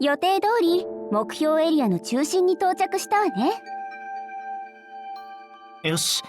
予定通り目標エリアの中心に到着したわね。よし、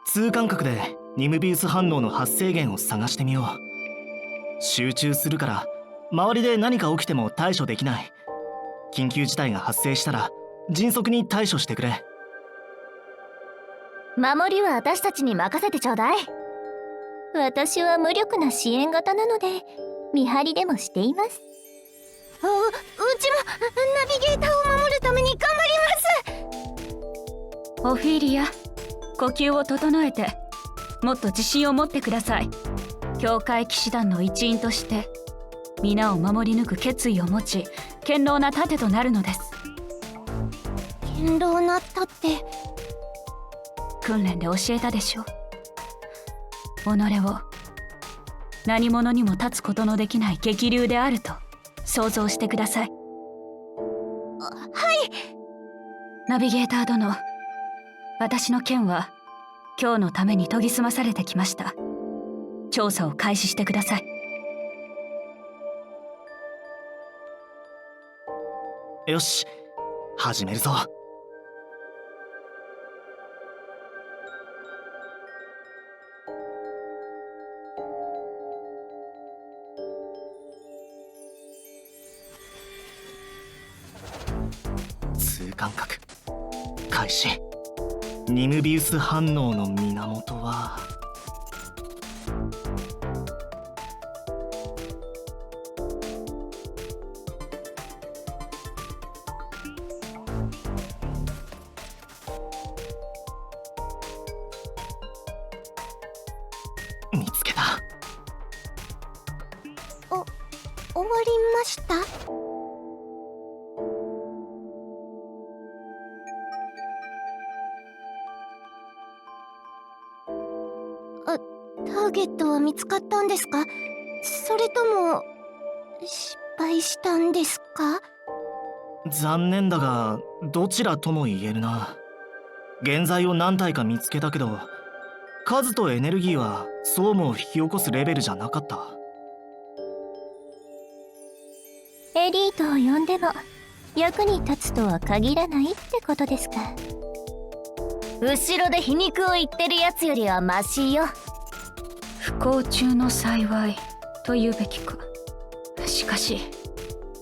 通感覚でニムビウス反応の発生源を探してみよう。集中するから周りで何か起きても対処できない。緊急事態が発生したら迅速に対処してくれ。守りは私たちに任せてちょうだい。私は無力な支援型なので見張りでもしています。うちもナビゲーターを守るために頑張ります。オフィリア、呼吸を整えてもっと自信を持ってください。教会騎士団の一員として皆を守り抜く決意を持ち、堅牢な盾となるのです。堅牢な盾。訓練で教えたでしょう。己を何者にも立つことのできない激流であると想像してください。はい。ナビゲーター殿、私の剣は今日のために研ぎ澄まされてきました。調査を開始してください。よし、始めるぞ。通感覚開始。ニムビウス反応の源は見つけた。終わりました。ターゲットは見つかったんですか？それとも失敗したんですか？残念だがどちらとも言えるな。原材を何体か見つけたけど数とエネルギーは総務を引き起こすレベルじゃなかった。エリートを呼んでも役に立つとは限らないってことですか。後ろで皮肉を言ってるやつよりはマシよ。不幸中の幸いと言うべきか。しかし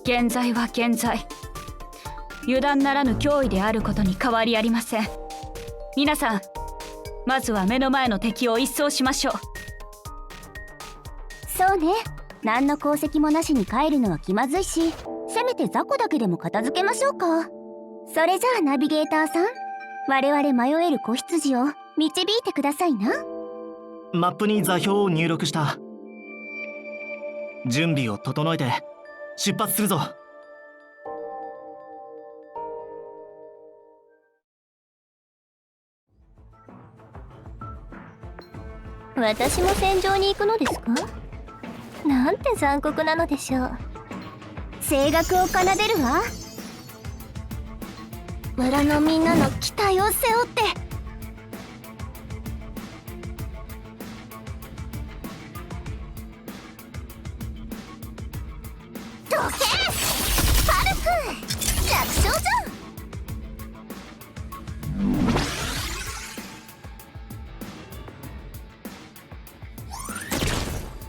現在は現在、油断ならぬ脅威であることに変わりありません。皆さん、まずは目の前の敵を一掃しましょう。そうね。何の功績もなしに帰るのは気まずいし、せめて雑魚だけでも片付けましょうか。それじゃあナビゲーターさん、我々迷える子羊を導いてくださいな。マップに座標を入力した。準備を整えて出発するぞ。私も戦場に行くのですか？なんて残酷なのでしょう。声楽を奏でるわ。村のみんなの期待を背負って。どけ！パルク！楽勝じゃん！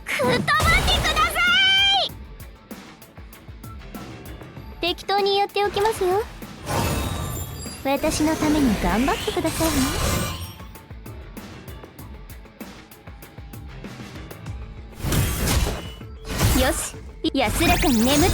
くっ飛ばしてください！適当にやっておきますよ。私のために頑張ってくださいね。よし、安らかに眠って。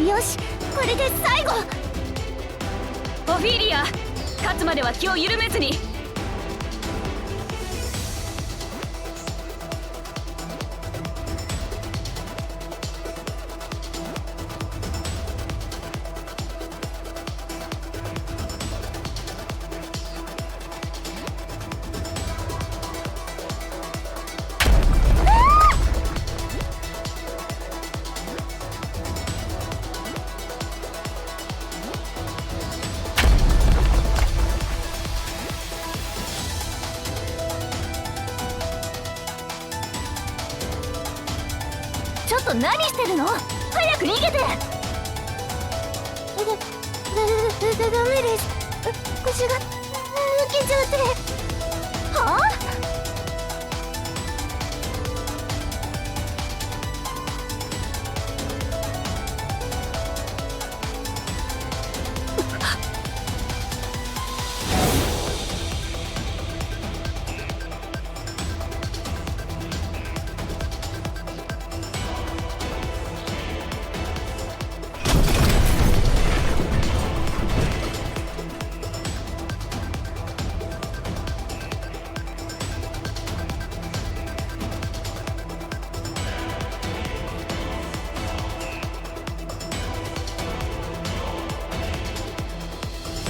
よし、これで最後。オフィリア、勝つまでは気を緩めずに。と何してるの？早く逃げて。ダメです。腰が抜けちゃって。はあ？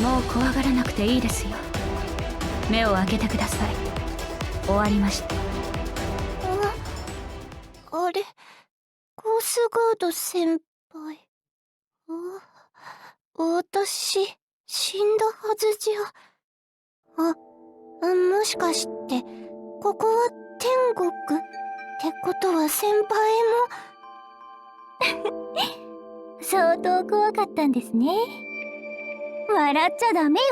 もう怖がらなくていいですよ。目を開けてください。終わりました。あれ、コースガード先輩。私、死んだはずじゃ。もしかして、ここは天国ってことは先輩も相当怖かったんですね。笑っちゃダメよ。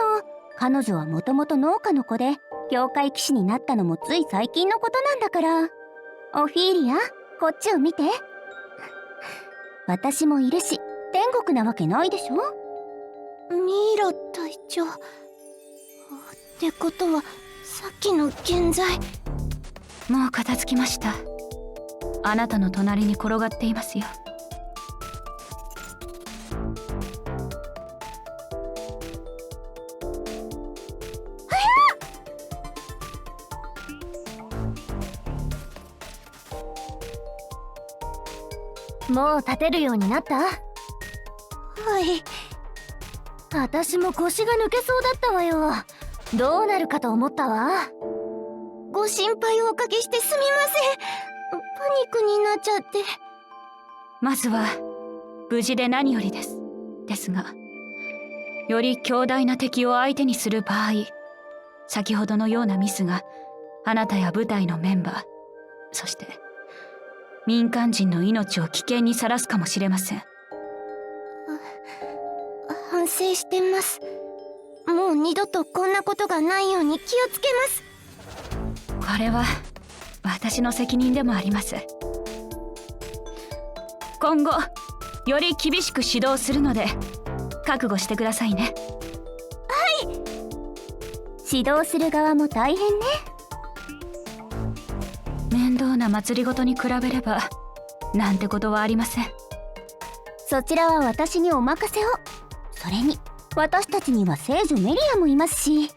彼女はもともと農家の子で教会騎士になったのもつい最近のことなんだから。オフィーリア、こっちを見て。私もいるし天国なわけないでしょ。ミイラ隊長ってことはさっきの現在。もう片付きました。あなたの隣に転がっていますよ。もう立てるようになった？はい。私も腰が抜けそうだったわよ。どうなるかと思ったわ。ご心配をおかけしてすみません。パニックになっちゃって。まずは無事で何よりです。ですが、より強大な敵を相手にする場合、先ほどのようなミスがあなたや部隊のメンバー、そして民間人の命を危険にさらすかもしれません。反省してます。もう二度とこんなことがないように気をつけます。これは私の責任でもあります。今後より厳しく指導するので覚悟してくださいね。はい。指導する側も大変ね。面倒な祭りごとに比べればなんてことはありません。そちらは私にお任せを。それに私たちには聖女メリアもいますし。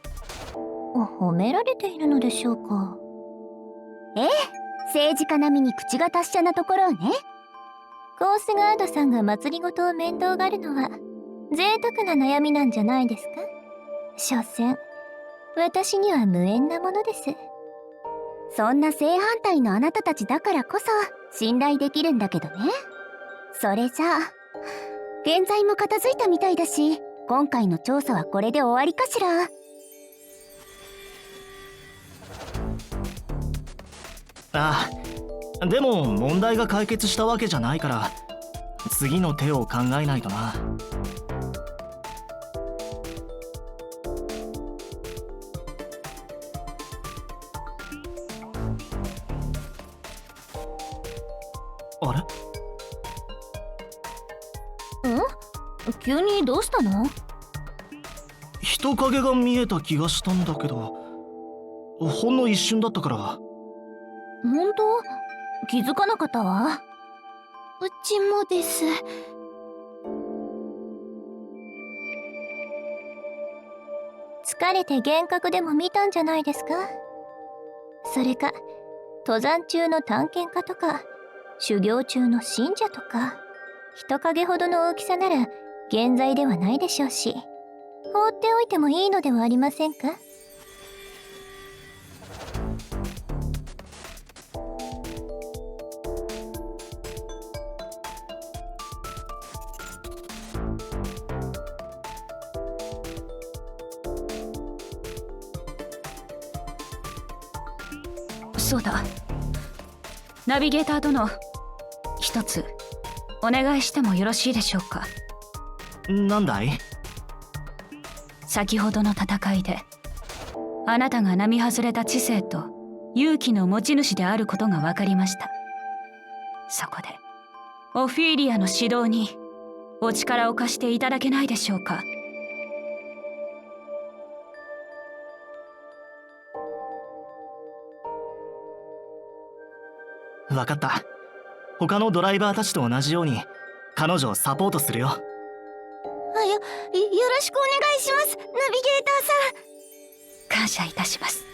褒められているのでしょうか。ええ、政治家並みに口が達者なところをね。コースガードさんが祭りごとを面倒がるのは贅沢な悩みなんじゃないですか。所詮私には無縁なものです。そんな正反対のあなたたちだからこそ信頼できるんだけどね。それじゃあ現在も片付いたみたいだし、今回の調査はこれで終わりかしら。ああ、でも問題が解決したわけじゃないから次の手を考えないとな。あれ？急にどうしたの？人影が見えた気がしたんだけど、ほんの一瞬だったから。本当？気づかなかったわ。うちもです。疲れて幻覚でも見たんじゃないですか？それか登山中の探検家とか修行中の信者とか、人影ほどの大きさなら現在ではないでしょうし、放っておいてもいいのではありませんか？そうだ、ナビゲーター殿、一つお願いしてもよろしいでしょうか。なんだい？先ほどの戦いであなたが並外れた知性と勇気の持ち主であることが分かりました。そこでオフィーリアの指導にお力を貸していただけないでしょうか。分かった。他のドライバーたちと同じように彼女をサポートするよ。よろしくお願いします、ナビゲーターさん。感謝いたします。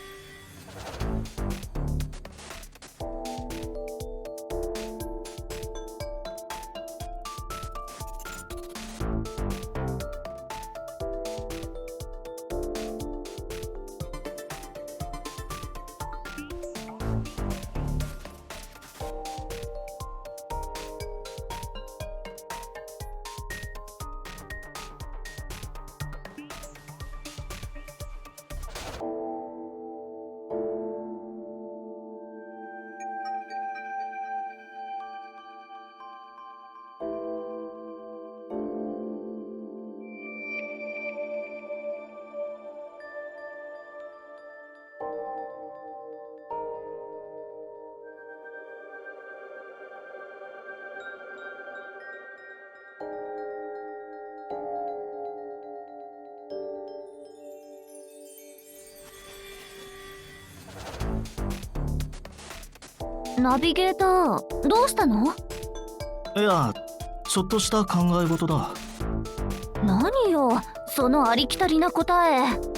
ナビゲーター、どうしたの？いや、ちょっとした考え事だ。何よ、そのありきたりな答え。